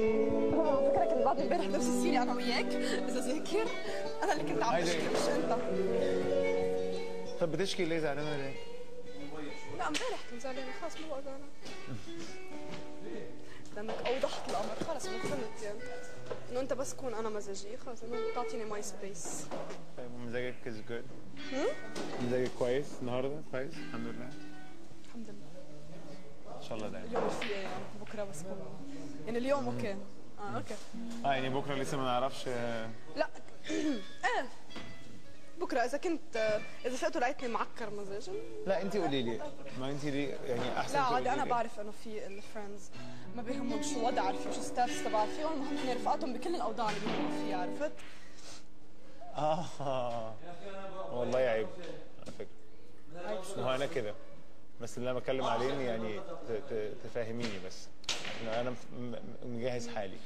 على فكرة كنت بعد امبارح نفس السيرة أنا وياك إذا ذاكر. أنا اللي كنت عم بشكي مش أنت. طب بتشكي ليه؟ زعلانة ليه؟ لا امبارح كنت زعلانة خلص ما بقى زعلانة. لأنك أوضحت الأمر خلص أنا فهمت يعني إنه أنت بس كون أنا مزاجية خلص إنه بتعطيني ماي سبيس. طيب ومزاجك از جود؟ مزاجك كويس النهارده؟ كويس الحمد لله. الحمد لله. ان شاء الله دايما. اليوم في يعني بكره بس يعني اليوم اوكي. اوكي. يعني بكره لسه ما نعرفش. لا ايه بكره اذا كنت اذا فقت لقيتني معكر مزاجا. لا انت قولي لي، ما انت ليه يعني احسن. لا عادي انا بعرف انه في الفريندز ما بيهمهم شو وضع عارفين شو ستاتس تبع فيهم، المهم هن رفقاتهم بكل الاوضاع اللي بيهموا فيها عرفت؟ والله عيب على فكره. عيب شو؟ هو انا كده بس اللي انا بتكلم عليه إن يعني تفهميني بس إنه انا مجهز حالي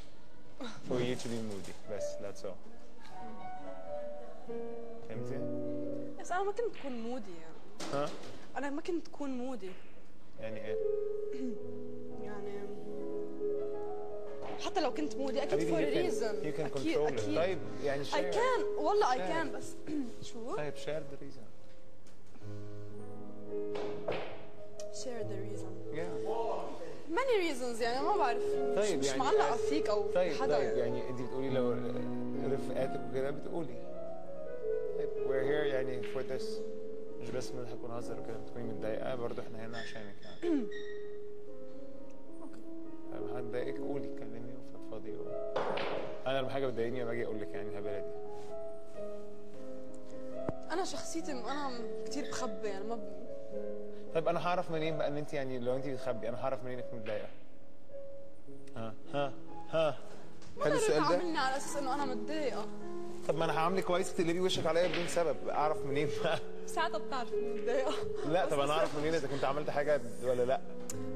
for you to be moody بس that's all. فهمتي؟ بس انا ما كنت تكون مودي يعني. ها؟ انا ما كنت تكون مودي. يعني ايه؟ يعني حتى لو كنت مودي اكيد فور ريزن. you can اكيد control it. اكيد. طيب يعني I can والله I can بس شو؟ طيب share the reason. share the reason. Yeah. many reasons يعني ما بعرف. طيب مش يعني معلقة فيك أو طيب حدا طيب يعني أنت بتقولي لو رفقاتك وكده بتقولي. طيب we're here يعني for this مش بس بنضحك ونهزر وكده، بتكوني متضايقة برضه إحنا هنا عشانك يعني. طيب هتضايقك قولي كلمني وفضفضي أنا لما حاجة بتضايقني باجي أقول لك يعني الهبالة دي. أنا شخصيتي أنا كتير بخبي يعني ما طيب انا هعرف منين بقى ان انت يعني لو انت بتخبي انا هعرف منين انك متضايقه؟ ها حلو السؤال ده. عاملني على اساس انه انا متضايقه. طب ما انا هعاملك كويس وتقلبي وشك عليا بدون سبب، اعرف منين بقى؟ ساعتها بتعرف اني متضايقه. لا طب انا اعرف منين اذا كنت عملت حاجه ولا لا؟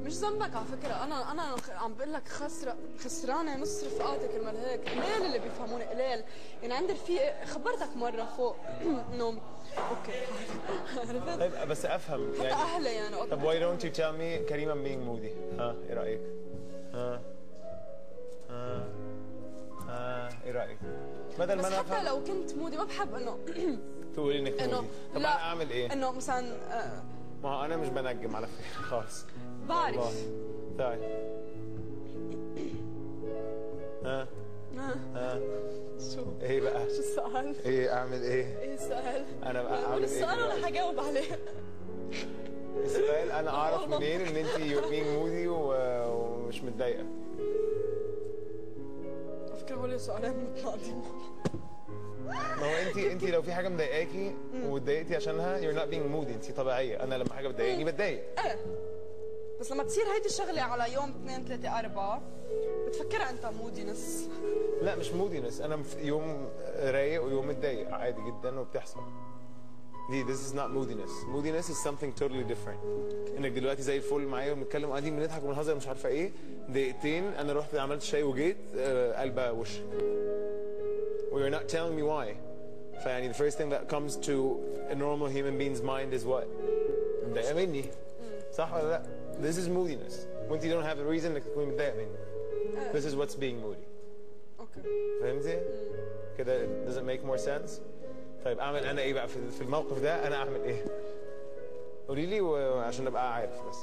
مش ذنبك على فكره، انا عم بقول لك خسرانه نص رفقاتي كرمال هيك، قليل اللي بيفهموني قليل، يعني عندي رفيق خبرتك مره فوق انه اوكي عرفت؟ طيب بس افهم حتى يعني اهلي يعني طب why don't you tell me كريمه being moody؟ ايه رايك؟ ايه رايك؟ بدل ما انا حتى لو كنت مودي ما بحب انه تقولي انك مودي. طب انا اعمل ايه؟ انه مثلا ما هو انا مش بنجم على فكره خالص. بعرف. طيب شو؟ ايه بقى؟ شو السؤال؟ ايه اعمل ايه؟ ايه السؤال؟ انا بقى اعمل قول ايه؟ السؤال وانا هجاوب عليه. السؤال انا اعرف منين ان انت you're being moody ومش متضايقه؟ على فكره هول سؤالين متناقضين. ما هو انت لو في حاجه مضايقاكي واتضايقتي عشانها you're not being moody، انت طبيعيه. انا لما حاجه بتضايقني بتضايق. ايه بس لما تصير هيدي الشغله على يوم 2 3 4 بتفكرها انت مودينس. لا مش مودينس، انا في يوم رايق ويوم متضايق عادي جدا وبتحصل. This is not moodiness. Moodiness is something totally different. انك دلوقتي زي الفل معايا وبنتكلم قاعدين بنضحك وبنهزر مش عارفه ايه، دقيقتين انا رحت عملت شاي وجيت قلبه وشك. You're not telling me why. فيعني the first thing that comes to a normal human being's mind is what؟ متضايقه مني. صح ولا لا؟ This is moodiness. وانت don't have a reason انك تكوني متضايقه مني. This is what's being moody. اوكي. فهمتي؟ كده does it make more sense؟ طيب اعمل انا ايه بقى في الموقف ده؟ انا اعمل ايه؟ قولي لي عشان ابقى عارف بس.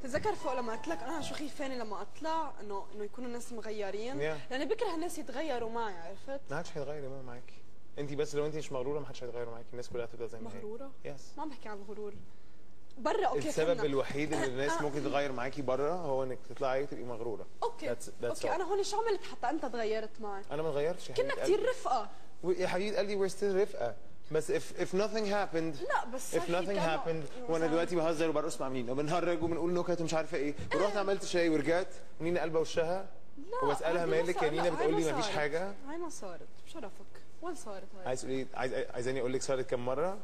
تتذكر فوق لما قلت لك انا شو خيفاني لما اطلع انه يكونوا الناس مغيرين؟ لاني بكره الناس يتغيروا معي عرفت؟ ما حدش هيتغير يا معاكي. انت بس لو انت مش مغروره ما حدش هيتغير معاكي، الناس كلها هتفضل زي ما هي. مغروره؟ يس. ما عم بحكي عن الغرور. برا اوكي السبب الوحيد اللي الناس ممكن تتغير معاكي برا هو انك تطلعي تبقي مغروره. اوكي اوكي انا هون شو عملت حتى انت تغيرت معي؟ انا ما اتغيرتش يا كنا كثير رفقه. يا حبيبه قلبي we're still رفقه. بس if nothing happened لا بس if nothing happened وانا دلوقتي بهزر وبرقص مع مين وبنهرج وبنقول نكت ومش عارفه ايه ورحت عملت شاي ورجعت ونينا قلبه وشها وبسالها مالك يا نينا بتقول لي مفيش حاجه. هاي ما صارت بشرفك. وين صارت هاي؟ عايز تقولي عايزاني اقول لك صارت كم مره؟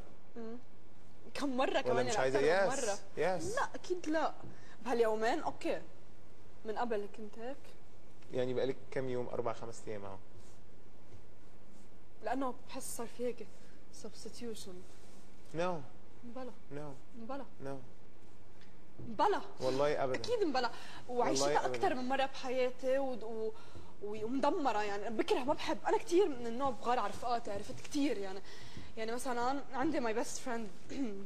كم مره كمان؟ ولا مش عايزه؟ يس يس. لا اكيد لا بهاليومين اوكي. من قبل كنت هيك؟ يعني بقالك كم يوم؟ 4 5 ايام اهو. لانه بحس صار في هيك substitution. نو مبلا نو مبلا نو مبلا والله ابدا اكيد مبلا. وعشتها اكثر من مره بحياتي ومدمره. يعني بكره ما بحب، انا كثير من النوع بغار على رفقاتي، عرفت كثير يعني. يعني مثلا عندي ماي بيست فريند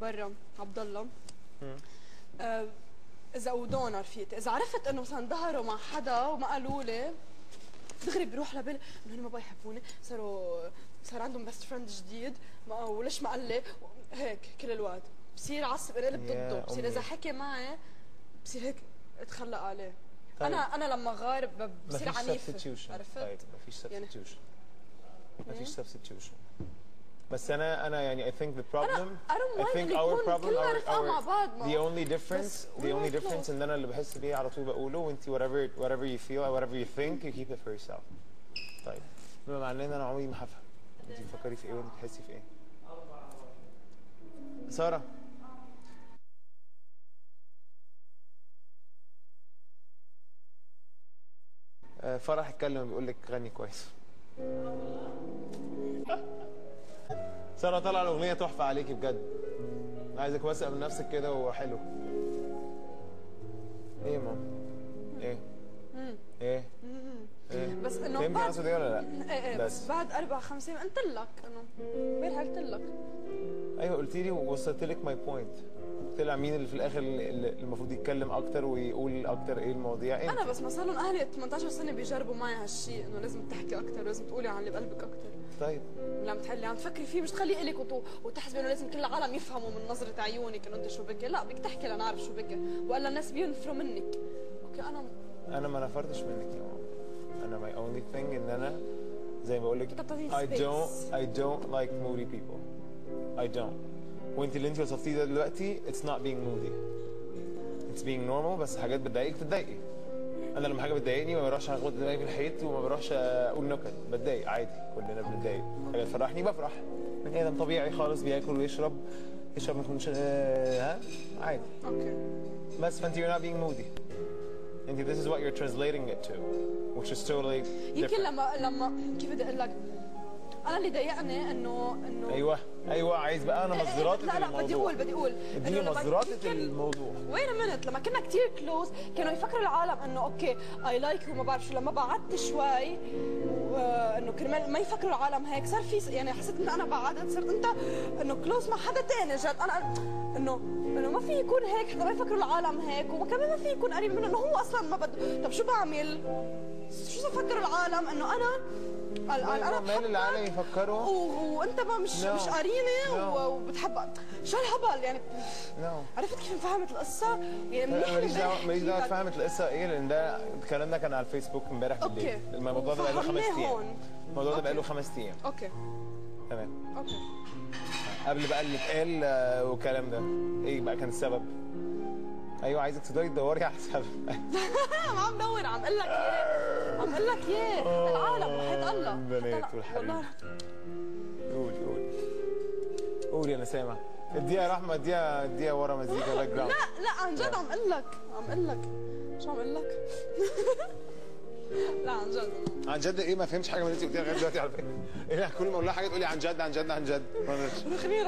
برا عبد الله، اذا ودونا رفيقتي، اذا عرفت انه مثلا ظهروا مع حدا وما قالوا لي دغري بروح لبالي انه هن ما بيحبوني، صار عندهم بيست فريند جديد وليش ما قال لي هيك كل الوقت. بصير عصب انقلب ضده، بصير اذا حكي معي بصير هيك اتخلق عليه. طيب. انا لما غار بصير عنيفه، عرفت؟ طيب مفيش سبستيوشن، مفيش سبستيوشن. بس انا يعني I think the problem I think our problem the only difference ان انا اللي بحس بيه على طول بقوله، وانت whatever you feel whatever you think you keep it for yourself. طيب بما معناه ان انا عمري ما هفهم انت بتفكري في ايه وانت بتحسي في ايه. سارة فرح اتكلم بيقول لك غني كويس. سارة طلع الأغنية تحفة عليكي بجد. عايزك واثقة من نفسك كده وحلو. إيه يا ماما؟ إيه؟ إيه؟ إيه؟ بس إنه فهمتي قصدي إيه ولا لأ؟ إيه بس بعد 4-5 قلت لك إنه امبارح قلت لك. أيوه قلتي لي ووصلت لك ماي بوينت. طلع مين اللي في الاخر اللي المفروض يتكلم اكتر ويقول اكتر ايه المواضيع؟ انت. انا بس ما صار لهم اهلي 18 سنه بيجربوا معي هالشيء، انه لازم تحكي اكتر ولازم تقولي عن اللي بقلبك اكتر. طيب اللي عم تفكري فيه مش تخليه الك وتحسبي انه لازم كل العالم يفهموا من نظره عيونك انه انت شو بكي، لا بدك تحكي لنعرف شو بكي، والا الناس بينفروا منك. اوكي انا ما نفرتش منك يا ماما. انا my only thing ان انا زي ما بقول لك I don't like moody people. I don't. وانت اللي انت وصفتيه ده دلوقتي it's not being moody. it's being normal. بس حاجات بتضايقك تتضايقي. انا لما حاجه بتضايقني ما بروحش اخبط دماغي في الحيط وما بروحش اقول نكت، بتضايق عادي، كلنا بنتضايق. حاجه تفرحني بفرح، بني ادم طبيعي خالص بياكل ويشرب ما يكونش عادي. اوكي بس فانت you're not being moody. انت this is what you're translating it to which is totally different. يمكن لما كيف بدي اقول لك، انا اللي ضايقني انه ايوه عايز بقى انا نظرات الموضوع. لا بدي اقول اديني نظرات الموضوع. وين منت لما كنا كثير كلوز كانوا يفكروا العالم انه اوكي اي لايك وما بعرف شو. لما بعدت شوي انه كرمال ما يفكروا العالم هيك، صار في يعني حسيت انه انا بعدت، صرت انت انه كلوز مع حدا ثاني جد. انا انه ما في يكون هيك حتى ما يفكروا العالم هيك، وكمان ما في يكون قريب منه انه هو اصلا ما بده. طب شو بعمل؟ شو بفكر العالم انه انا مال العالم يفكروا وانت ما مش قاريني وبتحب شو الهبل يعني. عرفت كيف فهمت القصه؟ يعني ماليش دعوه فهمت القصه ايه، لان ده الكلام ده كان على الفيسبوك امبارح بالليل. الموضوع ده بقاله 5 ايام. الموضوع ده بقاله 5 ايام. اوكي تمام. اوكي قبل بقى اللي اتقال والكلام ده ايه بقى كان السبب؟ ايوه عايزك تدوري على السبب. ما عم دور، عم اقول لك اياه العالم وحياة الله. بنات والحريم. قولي يا نسامة. اديها رحمة، اديها ورا مزيكا باك جراوند. لا عن جد عم اقول لك شو عم اقول لك؟ لا عن جد ايه؟ ما فهمتش حاجة من اللي انت قلتيها لغاية دلوقتي على فكرة. ايه كل ما اقول لها حاجة تقولي عن جد. خليني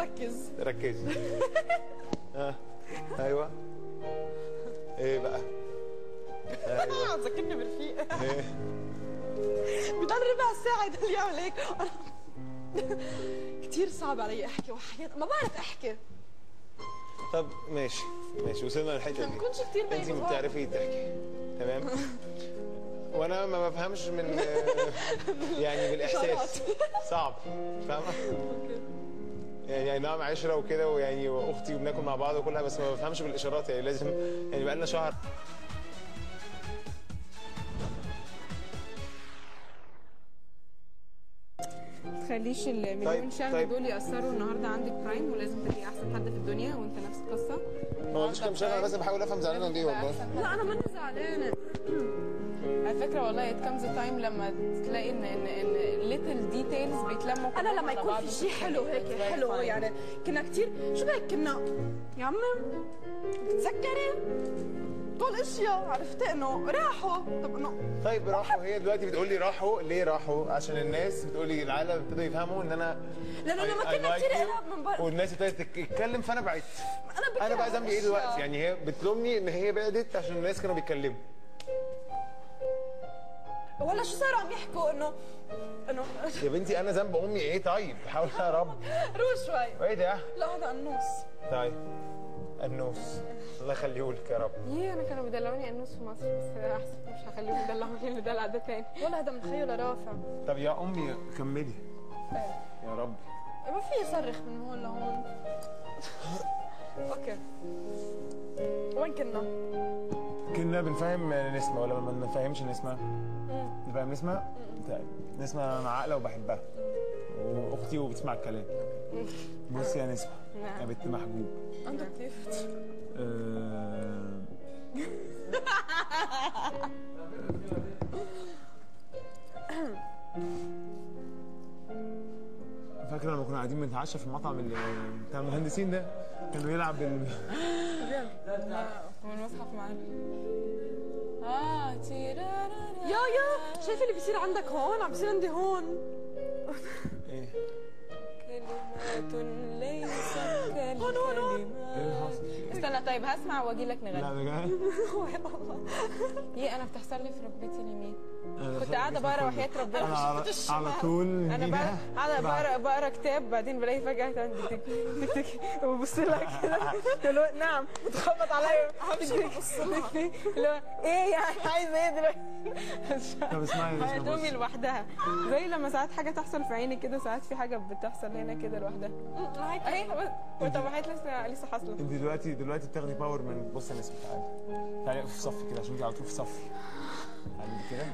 ركز. ايوه ايه بقى؟ ايوه ذكرني برفيق. ايه بضل ربع ساعة يضل يعمل هيك. كثير صعب علي احكي وحياة ما بعرف احكي. طب ماشي وصلنا للحته دي. ما بكونش كثير انت ما بتعرفي تحكي تمام. وانا ما بفهمش من يعني بالاحساس صعب فاهمه. يعني نعم عشره وكده ويعني واختي وبناكل مع بعض وكلها، بس ما بفهمش بالاشارات. يعني لازم يعني بقى لنا شهر. تخليش المليون شهر دول يأثروا. النهارده عندك برايم ولازم تبقي احسن حد في الدنيا وانت نفس القصه. ما عنديش كام شهر، بس بحاول افهم زعلانه ليه والله. لا انا ماني زعلانه على فكره والله. it comes a time لما تلاقي ان little details بيتلموا. انا لما يكون في شيء حلو هيك حلو يعني كنا كثير شو بك كنا يا عمي بتتذكري طول اشياء عرفتي انه راحوا. طيب راحوا. هي دلوقتي بتقول لي راحوا ليه؟ راحوا عشان الناس بتقول لي العالم ابتدوا يفهموا ان انا لانه لما كنا كثير قراب من بعض والناس ابتدت تتكلم فانا بعدت. انا بقى ذنبي ايه دلوقتي؟ يعني هي بتلومني ان هي بعدت عشان الناس كانوا بيتكلموا. ولا شو صاروا عم يحكوا انه يا بنتي انا ذنب امي ايه؟ طيب حاول يا رب. روح شوي. ايه ده؟ لا هذا قنوص. طيب النوس الله يخليهولك يا رب. انا كانوا بيدلعوني انوس في مصر، بس احسن مش هخليهم يدلعوني الدلع ده تاني. ولا هذا من خيو لرافع. طب يا امي كملي يا رب. ما في يصرخ من هون لهون. اوكي وين كنا؟ كنا بنفهم نسمة ولا ما بنفهمش نسمة؟ بنفهم نسمة؟ طيب نسمة أنا عاقلة وبحبها وأختي وبتسمع الكلام. بصي يا نسمة يا بنت محجوب. أنت كيف؟ فاكرة لما كنا قاعدين بنتعشى في المطعم اللي بتاع المهندسين ده كانوا يلعب لا والمصحف معانا. يا شايف اللي بيصير عندك هون عم بيصير عندي هون. ايه؟ كلمات ليست كالكلمات. هون ايه اللي حصل؟ استنى طيب هسمع واجي لك نغني. لا بجد؟ انا بتحصل لي في ركبتي اليمين. كنت قاعده بقرا وحياه ربنا. انا على طول انا قاعده بقرا كتاب، بعدين بلاقي فجاه تك تك تك تك وببص لها كده اللي هو نعم بتخبط عليا. اللي هو ايه يعني عايزه ايه دلوقتي؟ طب اسمعي هتقومي لوحدها، زي لما ساعات حاجه تحصل في عيني كده، ساعات في حاجه بتحصل هنا كده لوحدها. اهي وطبعت لسه حاصله. انت دلوقتي بتاخدي باور من بص يا نسمة تعالي في صفي كده عشان انت على طول في صفي. تعالي كده